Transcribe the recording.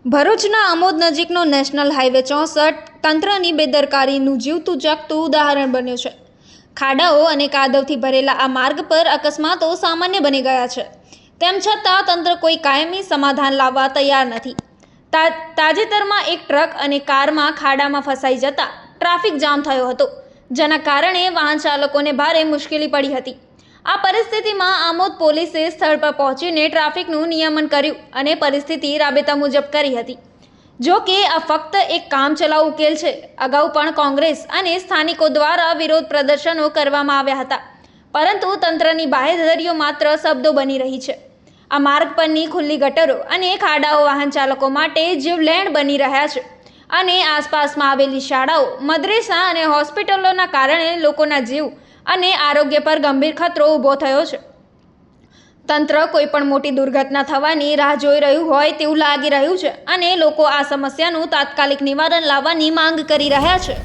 ભરૂચના આમોદ નજીકનો national highway 64 તંત્રની બેદરકારીનું જીવતું જાગતું ઉદાહરણ બન્યું છે। ખાડાઓ અને કાદવથી ભરેલા આ માર્ગ પર અકસ્માતો સામાન્ય બની ગયા છે। તેમ છતાં તંત્ર કોઈ કાયમી સમાધાન લાવવા તૈયાર નથી। તાજેતરમાં એક ટ્રક અને કારમાં ખાડામાં ફસાઈ જતા ટ્રાફિક જામ થયો હતો, જેના કારણે વાહન ચાલકોને ભારે મુશ્કેલી પડી હતી। આ પરિસ્થિતિમાં આમોદ પોલીસે સ્થળ પર પહોંચીને ટ્રાફિકનું નિયમન કર્યું અને પરિસ્થિતિ રાબેતા મુજબ કરી હતી। જો કે આ ફક્ત એક કામચલાઉ ઉકેલ છે। અગાઉ પણ કોંગ્રેસ અને સ્થાનિકો દ્વારા વિરોધ પ્રદર્શનો કરવામાં આવ્યા હતા, પરંતુ તંત્રની બાહેધરીઓ માત્ર શબ્દો બની રહી છે। આ માર્ગ પરની ખુલ્લી ગટરો અને ખાડાઓ વાહન ચાલકો માટે જીવલેણ બની રહ્યા છે અને આસપાસમાં આવેલી શાળાઓ, મદ્રેસા અને હોસ્પિટલોના કારણે લોકોના જીવ અને આરોગ્ય પર ગંભીર ખતરો ઊભો થયો છે। તંત્ર કોઈ પણ મોટી દુર્ઘટના થવાની રાહ જોઈ રહ્યું હોય તેવું લાગી રહ્યું છે અને લોકો આ સમસ્યાનું તાત્કાલિક નિવારણ લાવવાની માંગ કરી રહ્યા છે।